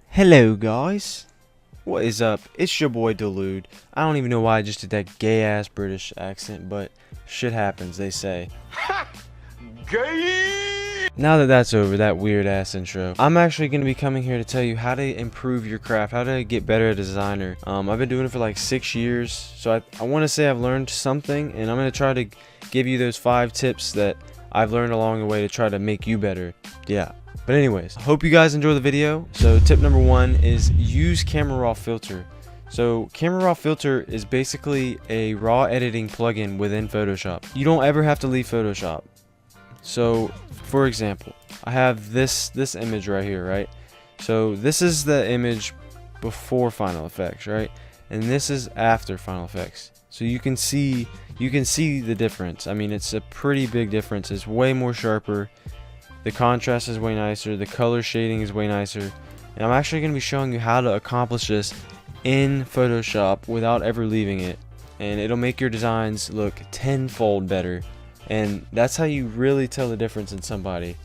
Hello guys, what is up? It's your boy Delude. I don't even know why I just did that gay ass British accent, but shit happens, they say. Ha! Gay! Now that that's over, that weird ass intro, I'm actually going to be coming here to tell you how to improve your craft, how to get better as a designer. I've been doing it for like 6 years, so I want to say I've learned something, and I'm going to try to give you those 5 tips that I've learned along the way to try to make you better. Yeah. But anyways, hope you guys enjoy the video. So tip number 1 is use Camera Raw Filter. So Camera Raw Filter is basically a raw editing plugin within Photoshop. You don't ever have to leave Photoshop. So for example, I have this image right here, right? So this is the image before Final Effects, right? And this is after Final Effects. So you can see the difference. I mean, it's a pretty big difference. It's way more sharper. The contrast is way nicer, the color shading is way nicer, and I'm actually going to be showing you how to accomplish this in Photoshop without ever leaving it, and it'll make your designs look tenfold better. And that's how you really tell the difference in somebody,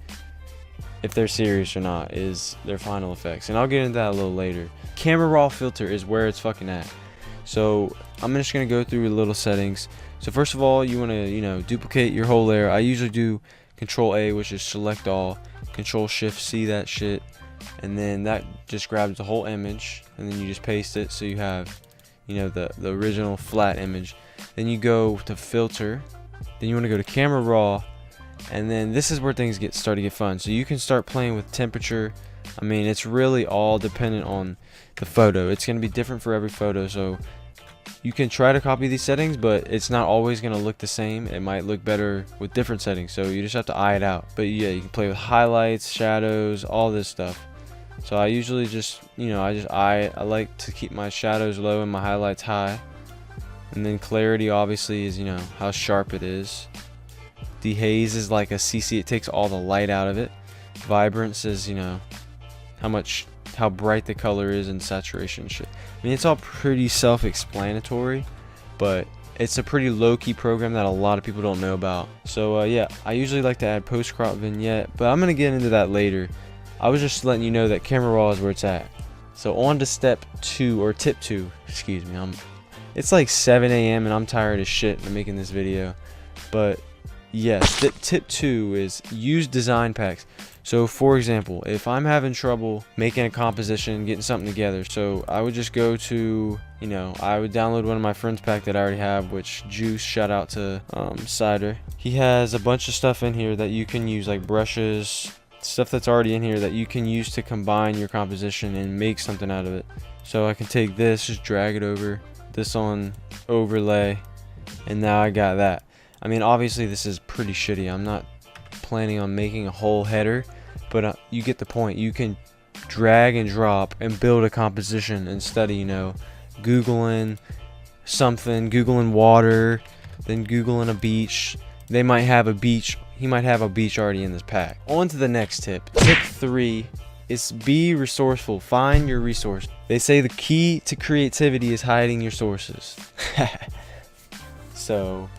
if they're serious or not, is their Final Effects, and I'll get into that a little later. Camera Raw Filter is where it's fucking at. So I'm just going to go through the little settings. So first of all, you want to duplicate your whole layer. I usually do Control A, which is select all, Control Shift C that shit, and then that just grabs the whole image, and then you just paste it so you have the original flat image. Then you go to filter, then you want to go to Camera Raw, and then this is where things start to get fun. So you can start playing with temperature. I mean, it's really all dependent on the photo. It's going to be different for every photo, so you can try to copy these settings, but it's not always going to look the same. It might look better with different settings, so you just have to eye it out. But yeah, you can play with highlights, shadows, all this stuff. So I usually just, I like to keep my shadows low and my highlights high. And then clarity obviously is, how sharp it is. Dehaze is like a CC, it takes all the light out of it. Vibrance is, how bright the color is, and saturation shit. I mean, it's all pretty self-explanatory, but it's a pretty low-key program that a lot of people don't know about. So yeah, I usually like to add post-crop vignette, but I'm gonna get into that later. I was just letting you know that Camera Raw is where it's at. So on to step 2, or tip 2, excuse me. It's like 7 AM and I'm tired as shit and I'm making this video. But yes, tip 2 is use design packs. So for example, if I'm having trouble making a composition, getting something together, so I would just go to, I would download one of my friends' pack that I already have, which Juice, shout out to Cider. He has a bunch of stuff in here that you can use, like brushes, stuff that's already in here that you can use to combine your composition and make something out of it. So I can take this, just drag it over, this on overlay, and now I got that. I mean, obviously this is pretty shitty. I'm not planning on making a whole header, but you get the point. You can drag and drop and build a composition instead of googling something, googling water, then googling a beach. They might have a beach, he might have a beach already in this pack. On to the next tip. Tip 3 is be resourceful. Find your resource. They say the key to creativity is hiding your sources. So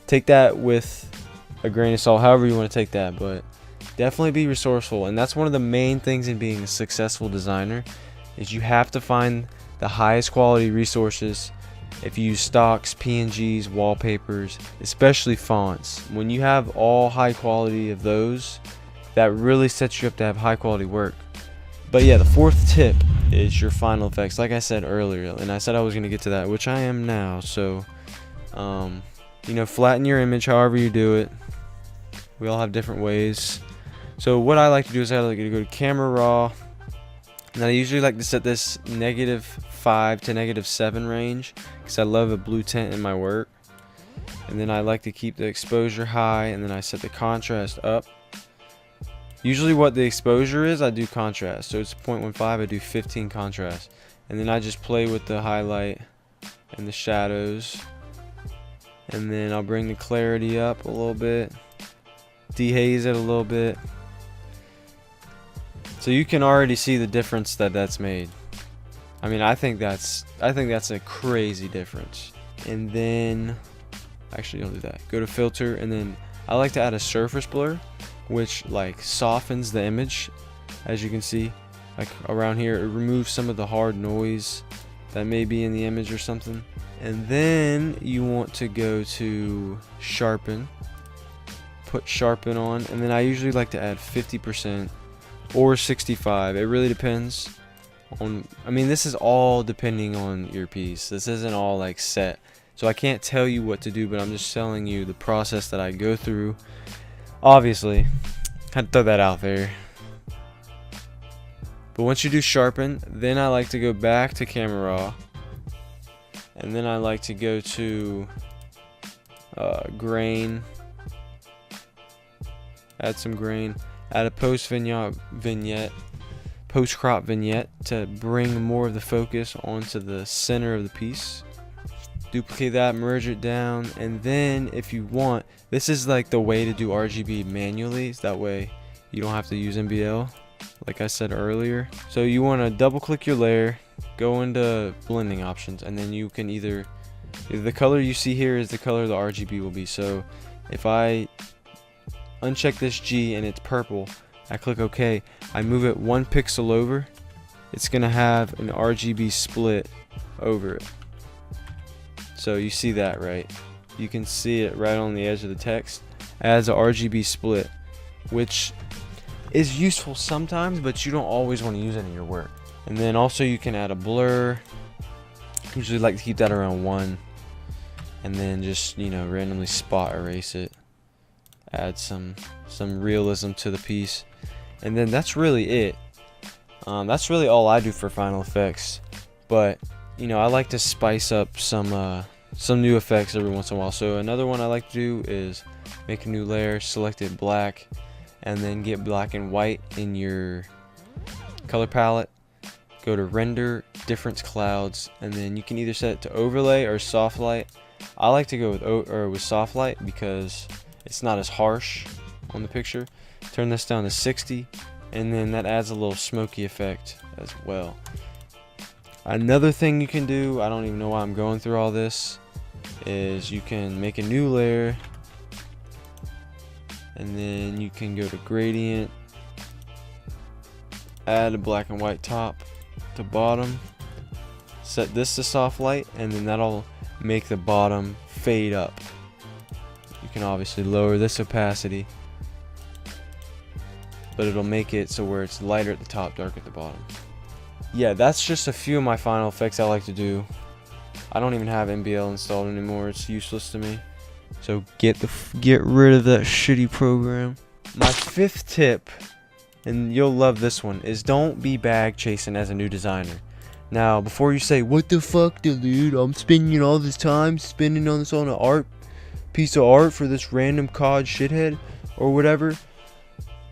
take that with a grain of salt, however you want to take that, but definitely be resourceful. And that's one of the main things in being a successful designer, is you have to find the highest quality resources. If you use stocks, PNGs, wallpapers, especially fonts, when you have all high quality of those, that really sets you up to have high quality work. But yeah, the 4th tip is your Final Effects, like I said earlier, and I said I was going to get to that, which I am now. So flatten your image however you do it. We all have different ways. So what I like to do is I like to go to Camera Raw, and I usually like to set this -5 to -7 range, because I love a blue tint in my work. And then I like to keep the exposure high, and then I set the contrast up. Usually what the exposure is, I do contrast. So it's 0.15, I do 15 contrast. And then I just play with the highlight and the shadows. And then I'll bring the clarity up a little bit, dehaze it a little bit. So you can already see the difference that's made. I mean, I think that's a crazy difference. And then, actually don't do that. Go to filter, and then I like to add a surface blur, which like softens the image. As you can see, like around here, it removes some of the hard noise that may be in the image or something. And then you want to go to sharpen, put sharpen on, and then I usually like to add 50% or 65. It really depends on, I mean, this is all depending on your piece. This isn't all like set, so I can't tell you what to do, but I'm just telling you the process that I go through. Obviously, had to throw that out there. But once you do sharpen, then I like to go back to camera raw, and then I like to go to grain, add some grain, add a post crop vignette to bring more of the focus onto the center of the piece. Duplicate that, merge it down, and then if you want, this is like the way to do RGB manually, so that way you don't have to use NBL like I said earlier. So you want to double click your layer, go into blending options, and then you can either the color you see here is the color the RGB will be. So if I uncheck this G and it's purple, I click OK, I move it 1 pixel over, it's gonna have an RGB split over it. So you see that, right? You can see it right on the edge of the text. It adds a RGB split, which is useful sometimes, but you don't always want to use it in your work. And then also you can add a blur. Usually like to keep that around 1, and then just, you know, randomly spot erase it, add some realism to the piece, and then that's really it. That's really all I do for final effects. But you know, I like to spice up some new effects every once in a while. So another one I like to do is make a new layer, select it black, and then get black and white in your color palette. Go to render, difference clouds, and then you can either set it to overlay or soft light. I like to go with soft light because it's not as harsh on the picture. Turn this down to 60, and then that adds a little smoky effect as well. Another thing you can do, I don't even know why I'm going through all this, is you can make a new layer, and then you can go to gradient, add a black and white top to bottom, set this to soft light, and then that'll make the bottom fade up. You can obviously lower this opacity, but it'll make it so where it's lighter at the top, dark at the bottom. Yeah, that's just a few of my final effects I like to do. I don't even have NBL installed anymore. It's useless to me. So get rid of that shitty program. My 5th tip, and you'll love this one, is don't be bag chasing as a new designer. Now, before you say, what the fuck, dude? I'm spending all this time spending on this on an piece of art for this random COD shithead or whatever.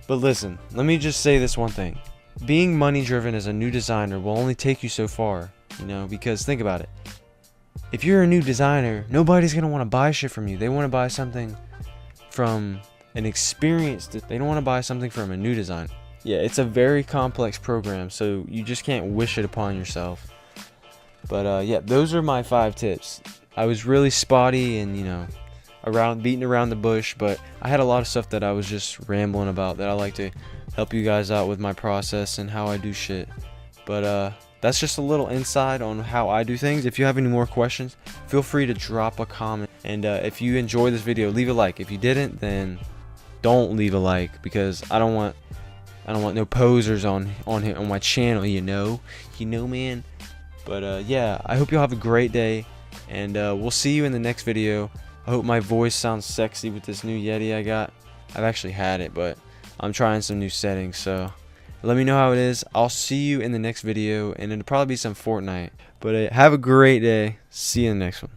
But listen, let me just say this one thing. Being money driven as a new designer will only take you so far, you know, because think about it. If you're a new designer, nobody's going to want to buy shit from you. They want to buy something from an experienced, they don't want to buy something from a new designer. Yeah, it's a very complex program, so you just can't wish it upon yourself. But yeah, those are my 5 tips. I was really spotty and, you know, beating around the bush, but I had a lot of stuff that I was just rambling about that I like to help you guys out with my process and how I do shit. But that's just a little insight on how I do things. If you have any more questions, feel free to drop a comment. And if you enjoyed this video, leave a like. If you didn't, then don't leave a like, because I don't want no posers on my channel, you know, man. But yeah, I hope you all have a great day, and we'll see you in the next video. I hope my voice sounds sexy with this new Yeti I got. I've actually had it, but I'm trying some new settings, so let me know how it is. I'll see you in the next video, and it'll probably be some Fortnite. But have a great day. See you in the next one.